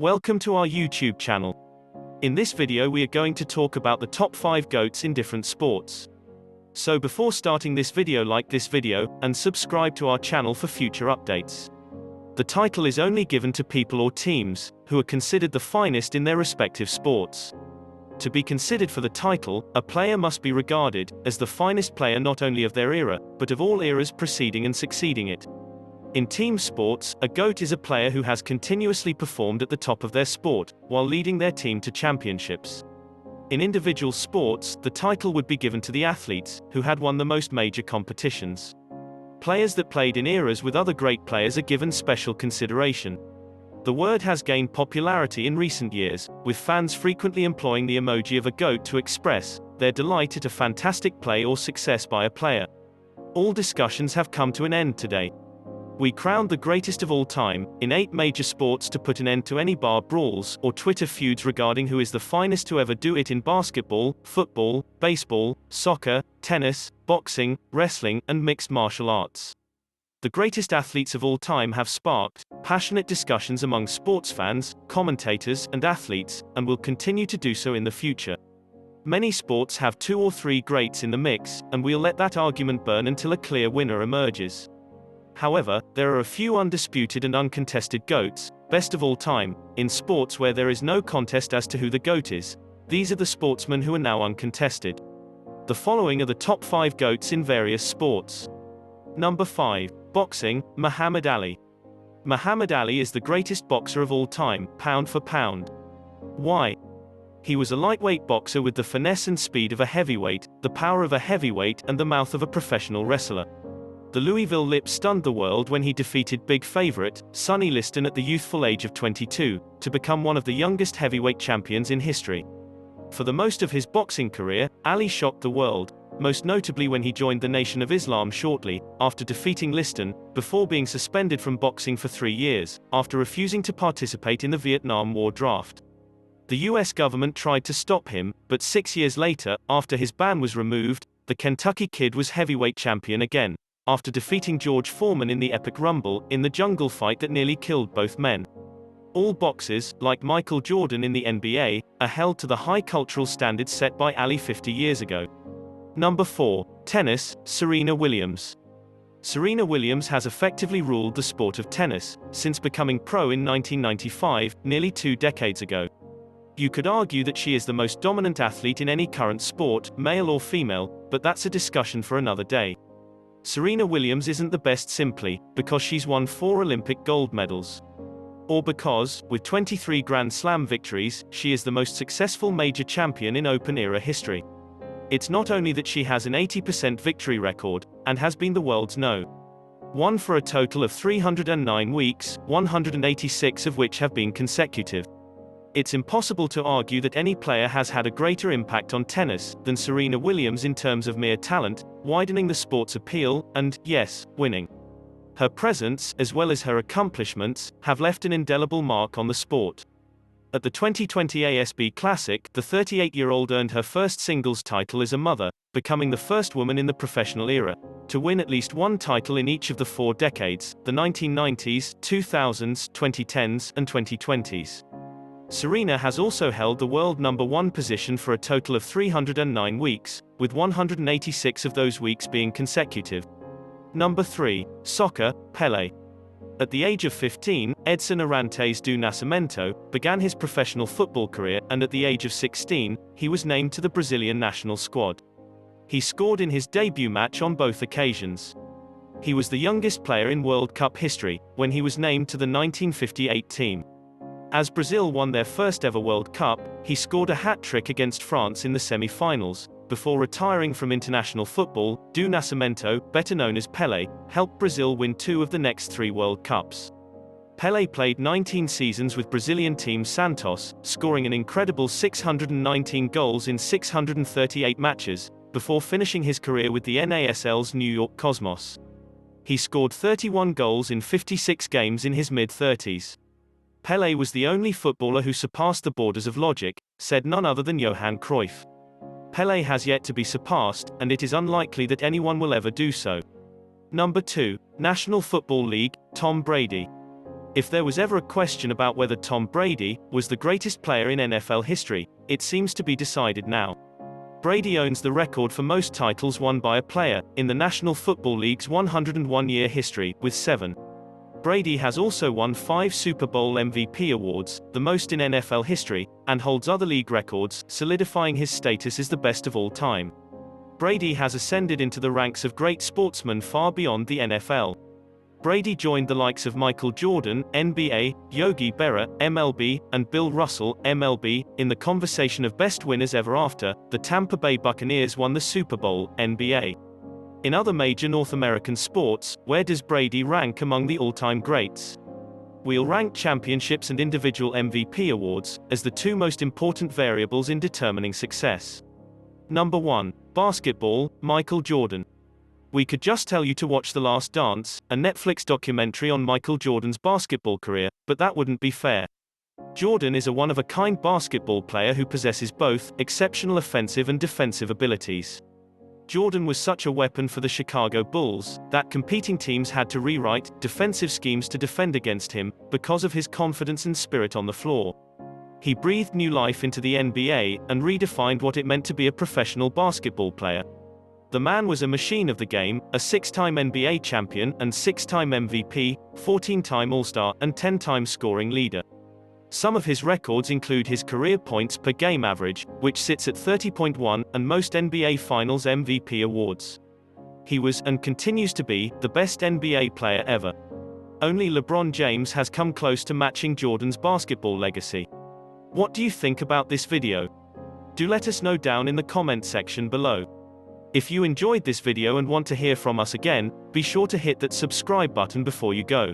Welcome to our YouTube channel. In this video we are going to talk about the top 5 GOATs in different sports. So before starting this video, like this video, and subscribe to our channel for future updates. The title is only given to people or teams who are considered the finest in their respective sports. To be considered for the title, a player must be regarded as the finest player not only of their era, but of all eras preceding and succeeding it. In team sports, a GOAT is a player who has continuously performed at the top of their sport, while leading their team to championships. In individual sports, the title would be given to the athletes who had won the most major competitions. Players that played in eras with other great players are given special consideration. The word has gained popularity in recent years, with fans frequently employing the emoji of a GOAT to express their delight at a fantastic play or success by a player. All discussions have come to an end today. We crowned the greatest of all time, in 8 major sports to put an end to any bar brawls or Twitter feuds regarding who is the finest to ever do it in basketball, football, baseball, soccer, tennis, boxing, wrestling, and mixed martial arts. The greatest athletes of all time have sparked passionate discussions among sports fans, commentators, and athletes, and will continue to do so in the future. Many sports have 2 or 3 greats in the mix, and we'll let that argument burn until a clear winner emerges. However, there are a few undisputed and uncontested GOATs, best of all time, in sports where there is no contest as to who the GOAT is. These are the sportsmen who are now uncontested. The following are the top 5 GOATs in various sports. Number 5. Boxing, Muhammad Ali. Muhammad Ali is the greatest boxer of all time, pound for pound. Why? He was a lightweight boxer with the finesse and speed of a heavyweight, the power of a heavyweight, and the mouth of a professional wrestler. The Louisville Lip stunned the world when he defeated big favorite, Sonny Liston at the youthful age of 22, to become one of the youngest heavyweight champions in history. For the most of his boxing career, Ali shocked the world, most notably when he joined the Nation of Islam shortly after defeating Liston, before being suspended from boxing for 3 years, after refusing to participate in the Vietnam War draft. The US government tried to stop him, but 6 years later, after his ban was removed, the Kentucky Kid was heavyweight champion again, after defeating George Foreman in the epic Rumble in the jungle fight that nearly killed both men. All boxers, like Michael Jordan in the NBA, are held to the high cultural standards set by Ali 50 years ago. Number 4. Tennis, Serena Williams. Serena Williams has effectively ruled the sport of tennis since becoming pro in 1995, nearly 2 decades ago. You could argue that she is the most dominant athlete in any current sport, male or female, but that's a discussion for another day. Serena Williams isn't the best simply because she's won 4 Olympic gold medals. Or because, with 23 Grand Slam victories, she is the most successful major champion in open-era history. It's not only that she has an 80% victory record, and has been the world's no. 1 for a total of 309 weeks, 186 of which have been consecutive. It's impossible to argue that any player has had a greater impact on tennis than Serena Williams in terms of mere talent, widening the sport's appeal, and, yes, winning. Her presence, as well as her accomplishments, have left an indelible mark on the sport. At the 2020 ASB Classic, the 38-year-old earned her first singles title as a mother, becoming the first woman in the professional era to win at least 1 title in each of the 4 decades, the 1990s, 2000s, 2010s, and 2020s. Serena has also held the world number 1 position for a total of 309 weeks, with 186 of those weeks being consecutive. Number 3. Soccer, Pele. At the age of 15, Edson Arantes do Nascimento began his professional football career, and at the age of 16, he was named to the Brazilian national squad. He scored in his debut match on both occasions. He was the youngest player in World Cup history when he was named to the 1958 team. As Brazil won their first ever World Cup, he scored a hat-trick against France in the semi-finals. Before retiring from international football, do Nascimento, better known as Pele, helped Brazil win 2 of the next 3 World Cups. Pele played 19 seasons with Brazilian team Santos, scoring an incredible 619 goals in 638 matches, before finishing his career with the NASL's New York Cosmos. He scored 31 goals in 56 games in his mid-30s. Pele was the only footballer who surpassed the borders of logic, said none other than Johan Cruyff. Pele has yet to be surpassed, and it is unlikely that anyone will ever do so. Number 2. National Football League, Tom Brady. If there was ever a question about whether Tom Brady was the greatest player in NFL history, it seems to be decided now. Brady owns the record for most titles won by a player in the National Football League's 101-year history, with 7. Brady has also won 5 Super Bowl MVP awards, the most in NFL history, and holds other league records, solidifying his status as the best of all time. Brady has ascended into the ranks of great sportsmen far beyond the NFL. Brady joined the likes of Michael Jordan, NBA, Yogi Berra, MLB, and Bill Russell, MLB, in the conversation of best winners ever after the Tampa Bay Buccaneers won the Super Bowl, NBA. In other major North American sports, where does Brady rank among the all-time greats? We'll rank championships and individual MVP awards as the 2 most important variables in determining success. Number 1. Basketball, Michael Jordan. We could just tell you to watch The Last Dance, a Netflix documentary on Michael Jordan's basketball career, but that wouldn't be fair. Jordan is a one-of-a-kind basketball player who possesses both exceptional offensive and defensive abilities. Jordan was such a weapon for the Chicago Bulls that competing teams had to rewrite defensive schemes to defend against him because of his confidence and spirit on the floor. He breathed new life into the NBA and redefined what it meant to be a professional basketball player. The man was a machine of the game, a 6-time NBA champion and 6-time MVP, 14-time All-Star and 10-time scoring leader. Some of his records include his career points per game average, which sits at 30.1, and most NBA Finals MVP awards. He was, and continues to be, the best NBA player ever. Only LeBron James has come close to matching Jordan's basketball legacy. What do you think about this video? Do let us know down in the comment section below. If you enjoyed this video and want to hear from us again, be sure to hit that subscribe button before you go.